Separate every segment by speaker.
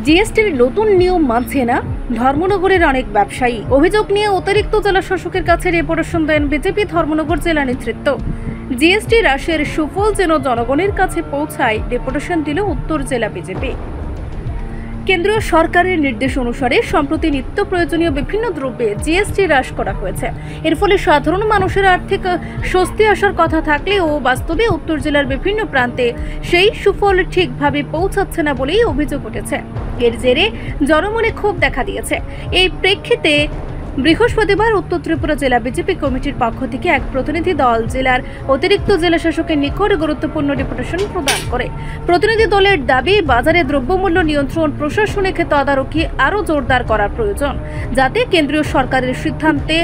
Speaker 1: জিএসটির নতুন নিয়ম মানছে না ধর্মনগরের অনেক ব্যবসায়ী। অভিযোগ নিয়ে অতিরিক্ত জেলা শাসকের কাছে রিপোর্টেশন দেন বিজেপি ধর্মনগর জেলা নেতৃত্ব। জিএসটি হ্রাসের সুফল যেন জনগণের কাছে পৌঁছায় ডেপুটেশন দিল উত্তর জেলা বিজেপি। কেন্দ্রীয় সরকারের নির্দেশ অনুসারে সম্প্রতি নিত্য প্রয়োজনীয় বিভিন্ন দ্রব্যে জিএসটি হ্রাস করা হয়েছে। এর ফলে সাধারণ মানুষের আর্থিক স্বস্তি আসার কথা থাকলেও বাস্তবে উত্তর জেলার বিভিন্ন প্রান্তে সেই সুফল ঠিকভাবে পৌঁছাচ্ছে না বলেই অভিযোগ উঠেছে। এর জেরে জনমনে ক্ষোভ দেখা দিয়েছে। এই প্রেক্ষিতে বৃহস্পতিবার উত্তর ত্রিপুরা জেলা বিজেপি কমিটির পক্ষ থেকে এক প্রতিনিধি দল জেলার অতিরিক্ত জেলা শাসকের নিকট গুরুত্বপূর্ণ ডেপুটেশন প্রদান করে। প্রতিনিধি দলের দাবি, বাজারে দ্রব্যমূল্য নিয়ন্ত্রণ, প্রশাসনিক তদারকি আরও জোরদার করা প্রয়োজন, যাতে কেন্দ্রীয় সরকারের সিদ্ধান্তে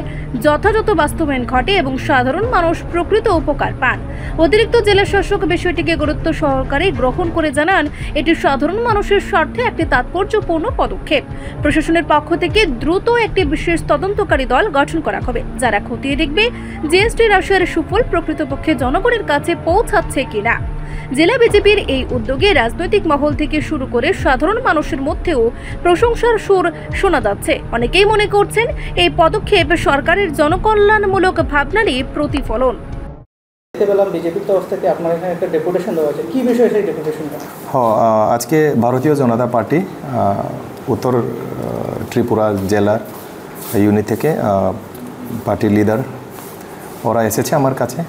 Speaker 1: যথাযথ বাস্তবায়ন ঘটে এবং সাধারণ মানুষ প্রকৃত উপকার পান। অতিরিক্ত জেলা শাসক বিষয়টিকে গুরুত্ব সহকারে গ্রহণ করে জানান, এটি সাধারণ মানুষের স্বার্থে একটি তাৎপর্যপূর্ণ পদক্ষেপ। প্রশাসনের পক্ষ থেকে দ্রুত একটি বিশেষ তদন্তকারী দল গঠন করা হবে, যারা খতিয়ে দেখবে জিএসটি হ্রাসের সুফল প্রকৃতপক্ষে জনগণের কাছে পৌঁছাচ্ছে কিনা। জেলা বিজেপির এই উদ্যোগে রাজনৈতিক মহল থেকে শুরু করে সাধারণ মানুষের মধ্যেও প্রশংসার সুর শোনা যাচ্ছে। অনেকেই মনে করছেন এই পদক্ষেপ সরকারের জনকল্যাণমূলক ভাবনারই প্রতিফলন।
Speaker 2: বিজেপির তরফ থেকে আপনার এখানে একটা ডেপুটেশন দেওয়া আছে, কি বিষয় সেই ডেপুটেশনটা?
Speaker 3: আজকে ভারতীয় জনতা পার্টি উত্তর ত্রিপুরা জেলার ইউনিট থেকে পার্টির লিডার ওরা এসেছে আমার কাছে,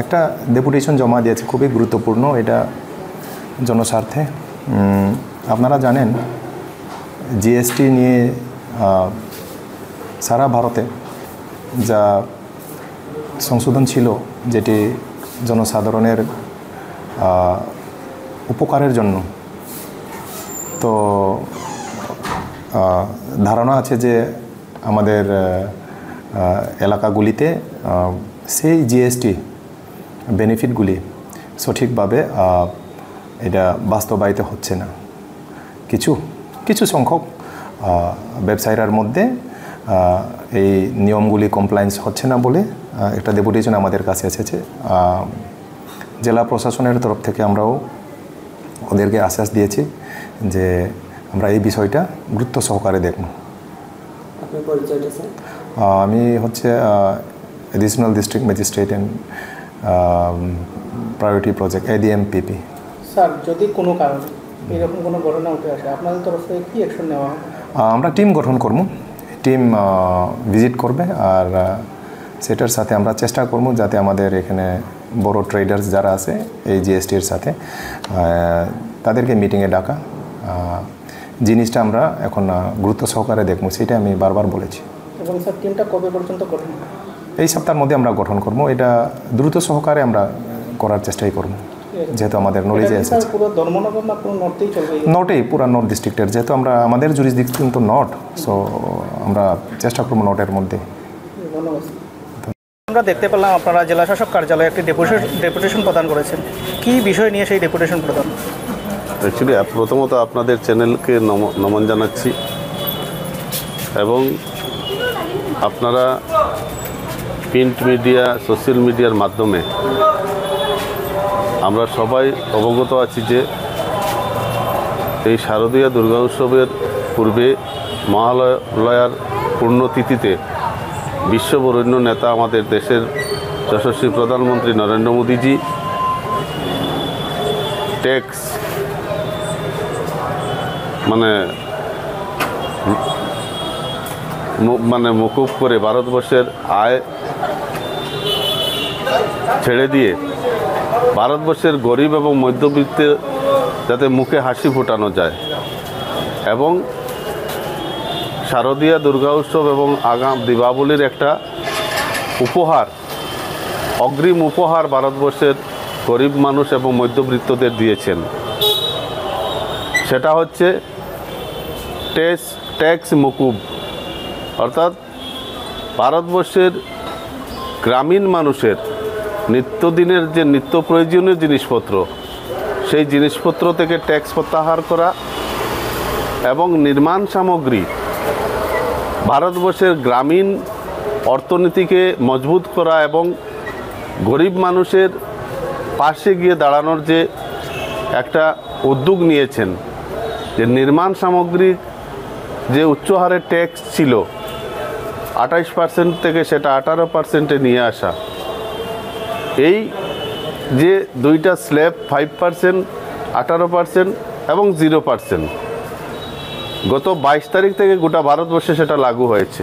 Speaker 3: একটা ডেপুটেশন জমা দিয়েছে, খুবই গুরুত্বপূর্ণ, এটা জনস্বার্থে। আপনারা জানেন জিএসটি নিয়ে সারা ভারতে যা সংশোধন ছিল, যেটি জনসাধারণের উপকারের জন্য, তো ধারণা আছে যে আমাদের এলাকাগুলিতে সেই জিএসটি বেনিফিটগুলি সঠিকভাবে এটা বাস্তবায়িত হচ্ছে না। কিছু সংখ্যক ব্যবসায়ীর মধ্যে এই নিয়মগুলি কমপ্লায়েন্স হচ্ছে না বলে একটা ডেপুটেশন আমাদের কাছে এসেছে। জেলা প্রশাসনের তরফ থেকে আমরাও ওদেরকে আশ্বাস দিয়েছি যে আমরা এই বিষয়টা গুরুত্ব সহকারে দেখব। আমি হচ্ছে additional district magistrate and priority project ADMPP।
Speaker 2: Sir, যদি কোনো কারণে এরকম কোনো ঘটনা উঠে আসে, আপনাদের তরফ থেকে কী অ্যাকশন নেওয়া হবে? আমরা
Speaker 3: টিম গঠন করব, টিম ভিজিট করবে, আর সেটার সাথে আমরা চেষ্টা করব যাতে আমাদের এখানে বড় ট্রেডার্স যারা আছে এই জিএসটির সাথে তাদেরকে মিটিংয়ে ডাকা, জিনিসটা আমরা এখন গুরুত্ব সহকারে দেখব, সেটা আমি বারবার বলেছি।
Speaker 2: এবং স্যার, টিমটা কবে পর্যন্ত গঠন হবে?
Speaker 3: এই সপ্তাহের মধ্যে আমরা গঠন করব, এটা দ্রুত সহকারে আমরা করার চেষ্টাই করব, যেহেতু আমাদের নলেজে এসেছে।
Speaker 2: পুরো ধর্মনগর না পুরো নর্থেই চলবে?
Speaker 3: নর্থেই, পুরো নর্থ ডিস্ট্রিক্টের, যেহেতু আমাদের জুরিসডিকশন তো নর্থ, সো আমরা চেষ্টা করব নর্থের মধ্যে।
Speaker 2: ধন্যবাদ। আমরা দেখতে পেলাম আপনারা জেলা শাসক কার্যালয়ে একটি ডেপুটেশন প্রদান করেছেন, কি বিষয় নিয়ে সেই ডেপুটেশন প্রদান?
Speaker 4: অ্যাকচুয়ালি প্রথমত আপনাদের চ্যানেলকে নমন জানাচ্ছি, এবং আপনারা প্রিন্ট মিডিয়া, সোশ্যাল মিডিয়ার মাধ্যমে আমরা সবাই অবগত আছি যে এই শারদীয় দুর্গা উৎসবের পূর্বে মহালয়ার পূর্ণতিথিতে বিশ্ববরেণ্য নেতা আমাদের দেশের যশস্বী প্রধানমন্ত্রী নরেন্দ্র মোদীজি ট্যাক্স মানে মকুব করে ভারতবর্ষের আয় ছেড়ে দিয়ে ভারতবর্ষের গরিব এবং মধ্যবিত্তের যাতে মুখে হাসি ফোটানো যায়, এবং শারদীয় দুর্গা উৎসব এবং আগাম দীপাবলির একটা উপহার, অগ্রিম উপহার ভারতবর্ষের গরিব মানুষ এবং মধ্যবিত্তদের দিয়েছেন। সেটা হচ্ছে ট্যাক্স মকুব, অর্থাৎ ভারতবর্ষের গ্রামীণ মানুষের নিত্যদিনের যে নিত্য প্রয়োজনীয় জিনিসপত্র, সেই জিনিসপত্র থেকে ট্যাক্স প্রত্যাহার করা, এবং নির্মাণ সামগ্রী, ভারতবর্ষের গ্রামীণ অর্থনীতিকে মজবুত করা এবং গরিব মানুষের পাশে গিয়ে দাঁড়ানোর যে একটা উদ্যোগ নিয়েছেন, যে নির্মাণ সামগ্রী যে উচ্চ হারে ট্যাক্স ছিল 28% থেকে সেটা 18%-এ নিয়ে আসা, এই যে দুইটা স্ল্যাব 5%, 18% এবং 0%, গত 22 তারিখ থেকে গোটা ভারতবর্ষে সেটা লাগু হয়েছে।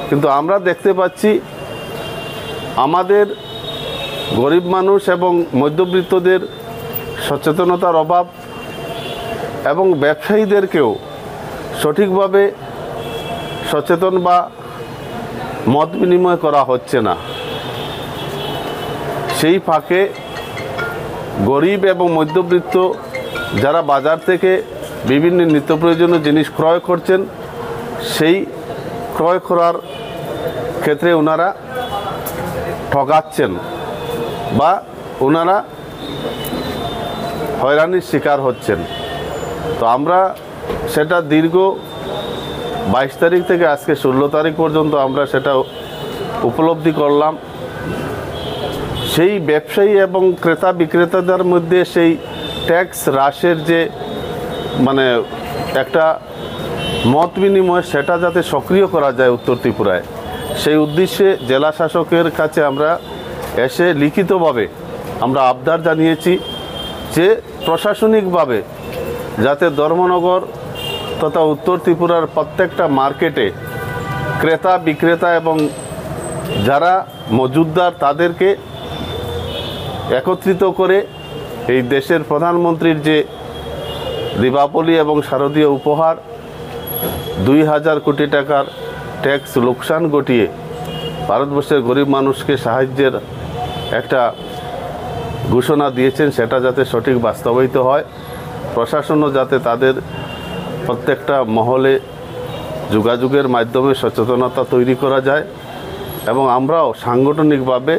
Speaker 4: কিন্তু আমরা দেখতে পাচ্ছি আমাদের গরিব মানুষ এবং মধ্যবিত্তদের সচেতনতার অভাব এবং ব্যবসায়ীদেরকেও সঠিকভাবে সচেতন বা মত বিনিময় করা হচ্ছে না। সেই ফাঁকে গরিব এবং মধ্যবিত্ত যারা বাজার থেকে বিভিন্ন নিত্য প্রয়োজনীয় জিনিস ক্রয় করছেন, সেই ক্রয় করার ক্ষেত্রে ওনারা ঠকাচ্ছেন বা ওনারা হয়রানির শিকার হচ্ছেন। তো আমরা সেটা দীর্ঘ 22 তারিখ থেকে আজকে 16 তারিখ পর্যন্ত আমরা সেটা উপলব্ধি করলাম। সেই ব্যবসায়ী এবং ক্রেতা বিক্রেতাদের মধ্যে সেই ট্যাক্স হ্রাসের যে একটা মত বিনিময়, সেটা যাতে সক্রিয় করা যায় উত্তর ত্রিপুরায়, সেই উদ্দেশ্যে জেলা শাসকের কাছে আমরা এসে লিখিতভাবে আমরা আবদার জানিয়েছি যে প্রশাসনিকভাবে যাতে ধর্মনগর তথা উত্তর ত্রিপুরার প্রত্যেকটা মার্কেটে ক্রেতা বিক্রেতা এবং যারা মজুদদার তাদেরকে একত্রিত করে এই দেশের প্রধানমন্ত্রীর যে দীপাবলি এবং শারদীয় উপহার 2000 কোটি টাকার ট্যাক্স লোকসান ঘটিয়ে ভারতবর্ষের গরিব মানুষকে সাহায্যের একটা ঘোষণা দিয়েছেন, সেটা যাতে সঠিক বাস্তবায়িত হয়। প্রশাসনও যাতে তাদের প্রত্যেকটা মহলে যোগাযোগের মাধ্যমে সচেতনতা তৈরি করা যায় এবং আমরাও সাংগঠনিকভাবে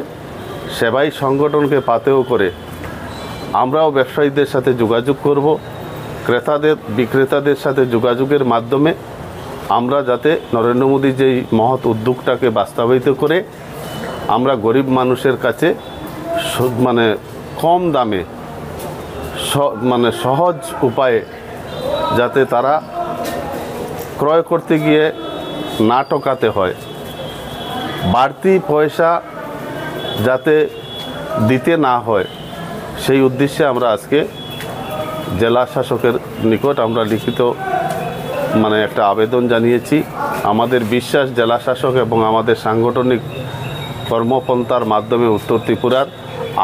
Speaker 4: সেবাই সংগঠনকে পাথেয় করে আমরাও ব্যবসায়ীদের সাথে যোগাযোগ করব, ক্রেতাদের বিক্রেতাদের সাথে যোগাযোগের মাধ্যমে আমরা যাতে নরেন্দ্র মোদী যেই মহৎ উদ্যোগটাকে বাস্তবায়িত করে আমরা গরিব মানুষের কাছে কম দামে সহজ উপায়ে যাতে তারা ক্রয় করতে গিয়ে না ঠকাতে হয়, বাড়তি পয়সা যাতে দিতে না হয়, সেই উদ্দেশ্যে আমরা আজকে জেলা শাসকের নিকট আমরা লিখিত একটা আবেদন জানিয়েছি। আমাদের বিশ্বাস জেলা শাসক এবং আমাদের সাংগঠনিক কর্মপন্থার মাধ্যমে উত্তর ত্রিপুরার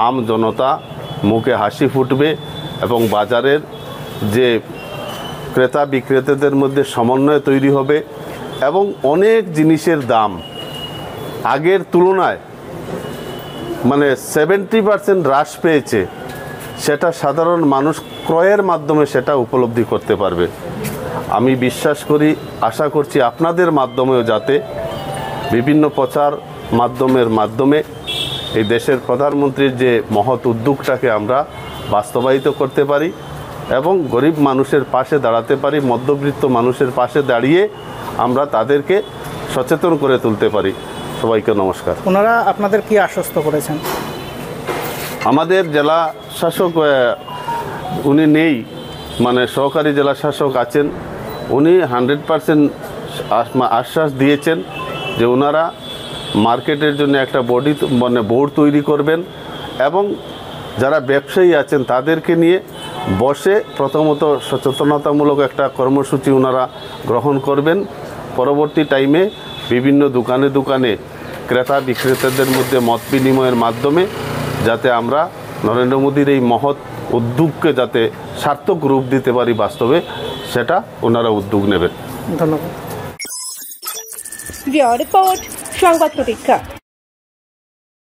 Speaker 4: আম জনতা মুখে হাসি ফুটবে এবং বাজারের যে ক্রেতা বিক্রেতাদের মধ্যে সমন্বয় তৈরি হবে এবং অনেক জিনিসের দাম আগের তুলনায় 70% হ্রাস পেয়েছে, সেটা সাধারণ মানুষ ক্রয়ের মাধ্যমে সেটা উপলব্ধি করতে পারবে। আমি বিশ্বাস করি, আশা করছি আপনাদের মাধ্যমেও যাতে বিভিন্ন প্রচার মাধ্যমে এই দেশের প্রধানমন্ত্রীর যে মহৎ উদ্যোগটাকে আমরা বাস্তবায়িত করতে পারি এবং গরিব মানুষের পাশে দাঁড়াতে পারি, মধ্যবিত্ত মানুষের পাশে দাঁড়িয়ে আমরা তাদেরকে সচেতন করে তুলতে পারি। সবাইকে নমস্কার।
Speaker 2: ওনারা আপনাদের কি আশ্বস্ত করেছেন?
Speaker 4: আমাদের জেলা শাসক উনি নেই, সহকারী জেলা শাসক আছেন, উনি 100% আশ্বাস দিয়েছেন যে ওনারা মার্কেটের জন্য একটা বোর্ড তৈরি করবেন এবং যারা ব্যবসায়ী আছেন তাদেরকে নিয়ে বসে প্রথমত সচেতনতামূলক একটা কর্মসূচি ওনারা গ্রহণ করবেন। পরবর্তী টাইমে বিভিন্ন দোকানে ক্রেতা বিক্রেতাদের মধ্যে মত বিনিময়ের মাধ্যমে যাতে আমরা নরেন্দ্র মোদীর এই মহৎ উদ্যোগকে যাতে সার্থক রূপ দিতে পারি বাস্তবে, সেটা ওনারা উদ্যোগ নেবেন।
Speaker 2: ধন্যবাদ।
Speaker 1: রিপোর্ট সংবাদ প্রতীক্ষা।